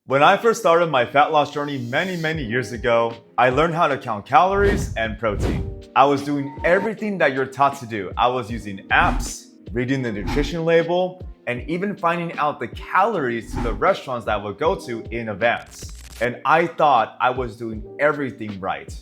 When I first started my fat loss journey many years ago, I learned how to count calories and protein. I was doing everything that you're taught to do. I was using apps, reading the nutrition label, and even finding out the calories to the restaurants that I would go to in advance. And I thought I was doing everything right.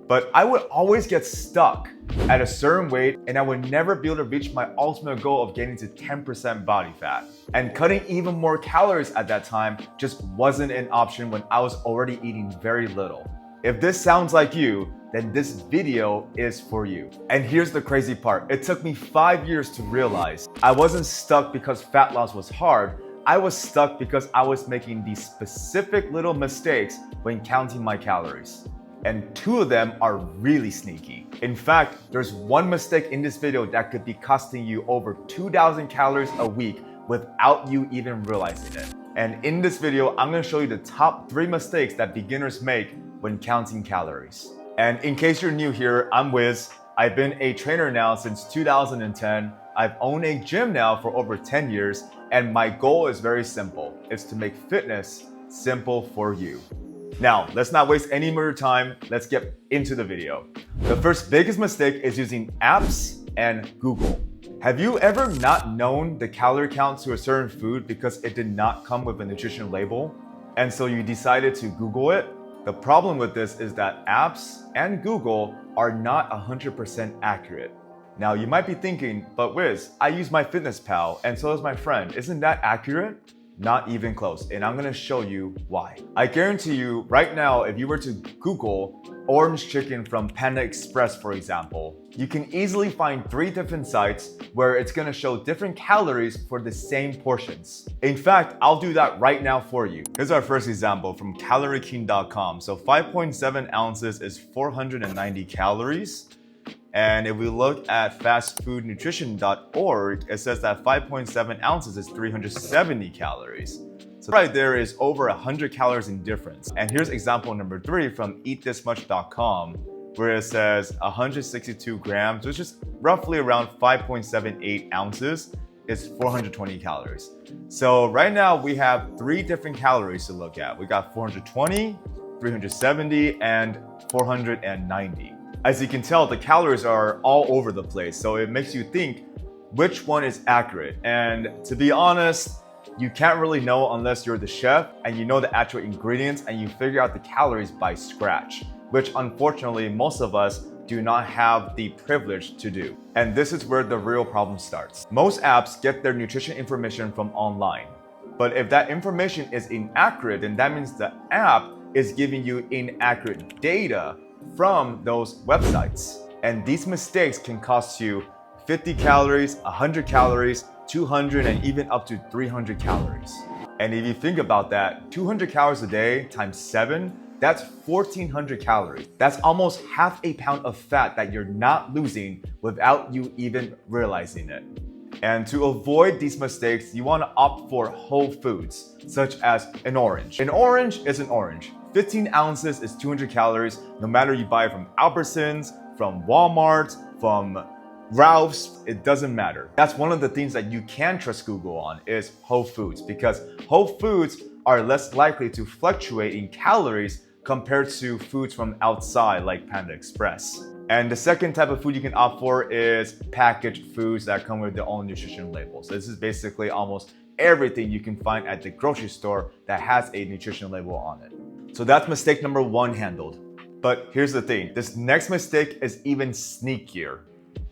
But I would always get stuck at a certain weight and I would never be able to reach my ultimate goal of getting to 10% body fat. And cutting even more calories at that time just wasn't an option when I was already eating very little. If this sounds like you, then this video is for you. And here's the crazy part. It took me 5 years to realize I wasn't stuck because fat loss was hard. I was stuck because I was making these specific little mistakes when counting my calories. And 2 of them are really sneaky. In fact, there's one mistake in this video that could be costing you over 2,000 calories a week without you even realizing it. And in this video, I'm gonna show you the top 3 mistakes that beginners make when counting calories. And in case you're new here, I'm Wiz. I've been a trainer now since 2010. I've owned a gym now for over 10 years, and my goal is very simple. It's to make fitness simple for you. Now, let's not waste any more time. Let's get into the video. The first biggest mistake is using apps and Google. Have you ever not known the calorie count to a certain food because it did not come with a nutrition label? And so you decided to Google it? The problem with this is that apps and Google are not 100% accurate. Now, you might be thinking, but Wiz, I use MyFitnessPal and so does my friend. Isn't that accurate? Not even close, and I'm gonna show you why. I guarantee you right now, if you were to Google orange chicken from Panda Express, for example, you can easily find 3 different sites where it's gonna show different calories for the same portions. In fact, I'll do that right now for you. Here's our first example from calorieking.com. So 5.7 ounces is 490 calories. And if we look at fastfoodnutrition.org, it says that 5.7 ounces is 370 calories. So right there is over 100 calories in difference. And here's example number 3 from eatthismuch.com, where it says 162 grams, which is roughly around 5.78 ounces, is 420 calories. So right now we have 3 different calories to look at. We got 420, 370, and 490. As you can tell, the calories are all over the place, so it makes you think which one is accurate. And to be honest, you can't really know unless you're the chef and you know the actual ingredients and you figure out the calories by scratch, which unfortunately most of us do not have the privilege to do. And this is where the real problem starts. Most apps get their nutrition information from online. But if that information is inaccurate, then that means the app is giving you inaccurate data from those websites. And these mistakes can cost you 50 calories, 100 calories, 200, and even up to 300 calories. And if you think about that, 200 calories a day times 7, that's 1,400 calories. That's almost half a pound of fat that you're not losing without you even realizing it. And to avoid these mistakes, you want to opt for whole foods, such as an orange. An orange is an orange. 15 ounces is 200 calories, no matter you buy it from Albertsons, from Walmart, from Ralph's, it doesn't matter. That's one of the things that you can trust Google on is whole foods, because whole foods are less likely to fluctuate in calories compared to foods from outside like Panda Express. And the second type of food you can opt for is packaged foods that come with their own nutrition labels. So this is basically almost everything you can find at the grocery store that has a nutrition label on it. So that's mistake number 1 handled. But here's the thing, this next mistake is even sneakier.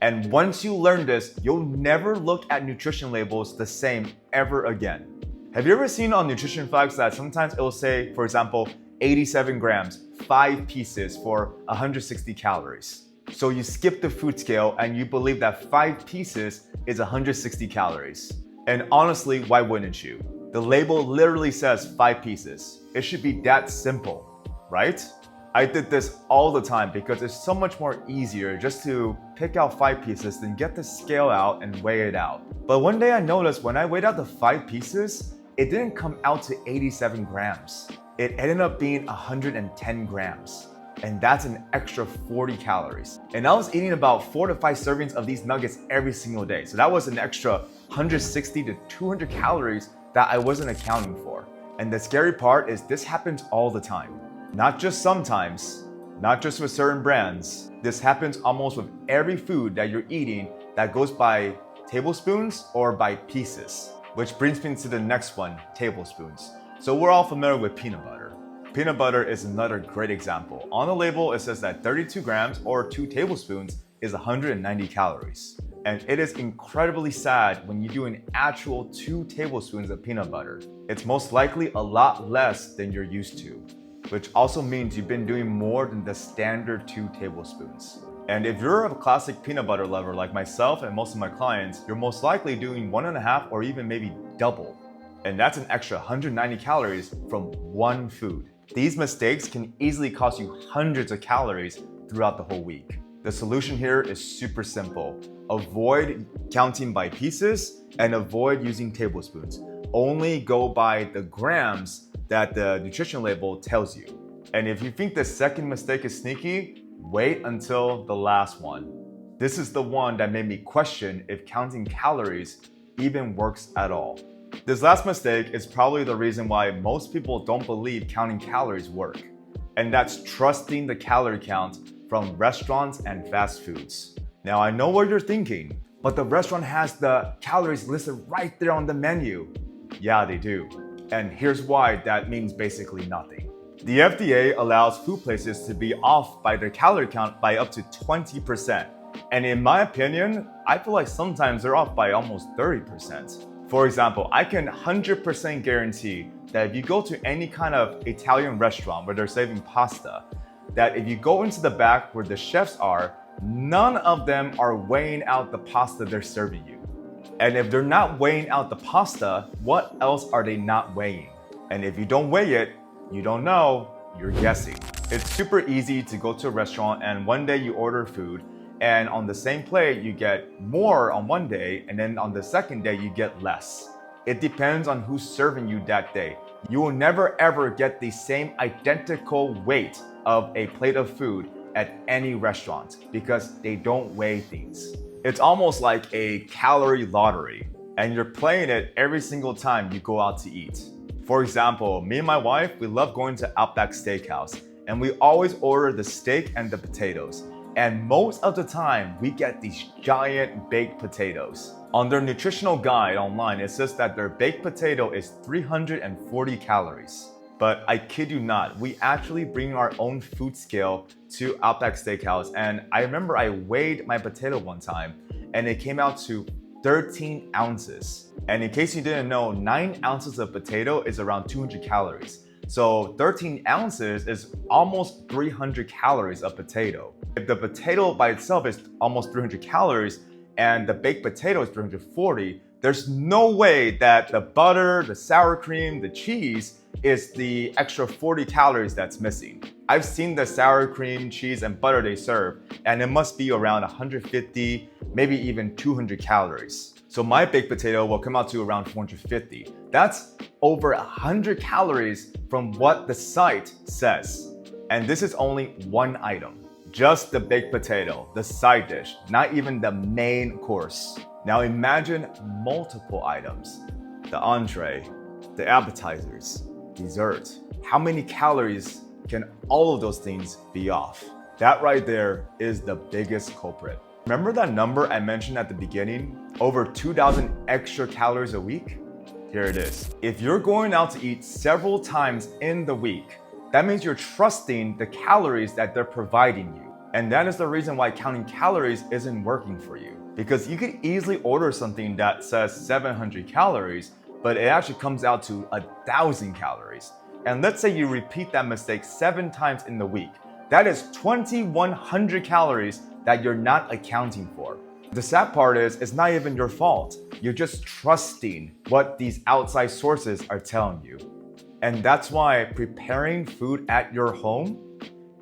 And once you learn this, you'll never look at nutrition labels the same ever again. Have you ever seen on nutrition facts that sometimes it will say, for example, 87 grams, 5 pieces for 160 calories. So you skip the food scale and you believe that 5 pieces is 160 calories. And honestly, why wouldn't you? The label literally says 5 pieces. It should be that simple, right? I did this all the time because it's so much more easier just to pick out 5 pieces than get the scale out and weigh it out. But one day I noticed when I weighed out the 5 pieces, it didn't come out to 87 grams. It ended up being 110 grams. And that's an extra 40 calories. And I was eating about 4 to 5 servings of these nuggets every single day. So that was an extra 160 to 200 calories that I wasn't accounting for. And the scary part is this happens all the time. Not just sometimes, not just with certain brands. This happens almost with every food that you're eating that goes by tablespoons or by pieces. Which brings me to the next one, tablespoons. So we're all familiar with peanut butter. Peanut butter is another great example. On the label, it says that 32 grams or 2 tablespoons is 190 calories. And it is incredibly sad when you do an actual 2 tablespoons of peanut butter. It's most likely a lot less than you're used to, which also means you've been doing more than the standard 2 tablespoons. And if you're a classic peanut butter lover like myself and most of my clients, you're most likely doing 1.5 or even maybe double. And that's an extra 190 calories from one food. These mistakes can easily cost you hundreds of calories throughout the whole week. The solution here is super simple. Avoid counting by pieces and avoid using tablespoons. Only go by the grams that the nutrition label tells you. And if you think the second mistake is sneaky, wait until the last one. This is the one that made me question if counting calories even works at all. This last mistake is probably the reason why most people don't believe counting calories work. And that's trusting the calorie count from restaurants and fast foods. Now I know what you're thinking, but the restaurant has the calories listed right there on the menu. Yeah, they do. And here's why that means basically nothing. The FDA allows food places to be off by their calorie count by up to 20%. And in my opinion, I feel like sometimes they're off by almost 30%. For example, I can 100% guarantee that if you go to any kind of Italian restaurant where they're serving pasta, that if you go into the back where the chefs are, none of them are weighing out the pasta they're serving you. And if they're not weighing out the pasta, what else are they not weighing? And if you don't weigh it, you don't know, you're guessing. It's super easy to go to a restaurant and one day you order food and on the same plate you get more on one day and then on the second day you get less. It depends on who's serving you that day. You will never ever get the same identical weight of a plate of food at any restaurant because they don't weigh things. It's almost like a calorie lottery and you're playing it every single time you go out to eat. For example, me and my wife, we love going to Outback Steakhouse and we always order the steak and the potatoes. And most of the time, we get these giant baked potatoes. On their nutritional guide online, it says that their baked potato is 340 calories. But I kid you not, we actually bring our own food scale to Outback Steakhouse. And I remember I weighed my potato one time and it came out to 13 ounces. And in case you didn't know, 9 ounces of potato is around 200 calories. So 13 ounces is almost 300 calories of potato. If the potato by itself is almost 300 calories and the baked potato is 340, there's no way that the butter, the sour cream, the cheese is the extra 40 calories that's missing. I've seen the sour cream, cheese, and butter they serve, and it must be around 150, maybe even 200 calories. So my baked potato will come out to around 450. That's over 100 calories from what the site says. And this is only one item. Just the baked potato, the side dish, not even the main course. Now imagine multiple items. The entree, the appetizers, dessert. How many calories can all of those things be off? That right there is the biggest culprit. Remember that number I mentioned at the beginning? Over 2,000 extra calories a week? Here it is. If you're going out to eat several times in the week, that means you're trusting the calories that they're providing you. And that is the reason why counting calories isn't working for you. Because you could easily order something that says 700 calories, but it actually comes out to 1,000 calories. And let's say you repeat that mistake 7 times in the week. That is 2,100 calories that you're not accounting for. The sad part is, it's not even your fault. You're just trusting what these outside sources are telling you. And that's why preparing food at your home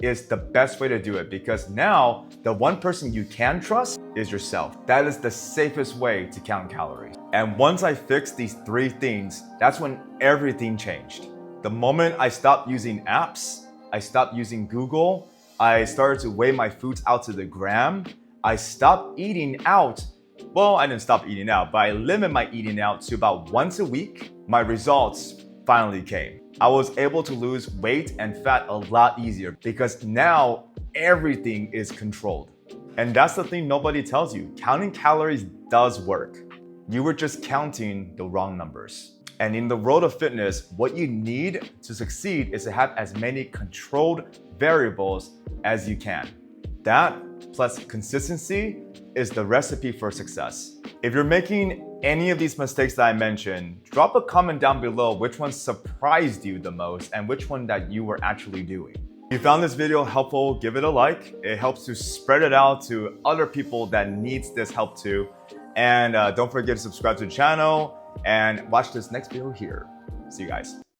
is the best way to do it, because now the one person you can trust is yourself. That is the safest way to count calories. And once I fixed these 3 things, that's when everything changed. The moment I stopped using apps, I stopped using Google, I started to weigh my foods out to the gram, I stopped eating out. Well, I didn't stop eating out, but I limit my eating out to about once a week. My results finally came. I was able to lose weight and fat a lot easier because now everything is controlled. And that's the thing nobody tells you. Counting calories does work. You were just counting the wrong numbers. And in the world of fitness, what you need to succeed is to have as many controlled variables as you can. That plus consistency is the recipe for success. If you're making any of these mistakes that I mentioned, drop a comment down below which one surprised you the most and which one that you were actually doing. If you found this video helpful, give it a like. It helps to spread it out to other people that needs this help too. And don't forget to subscribe to the channel and watch this next video here. See you guys.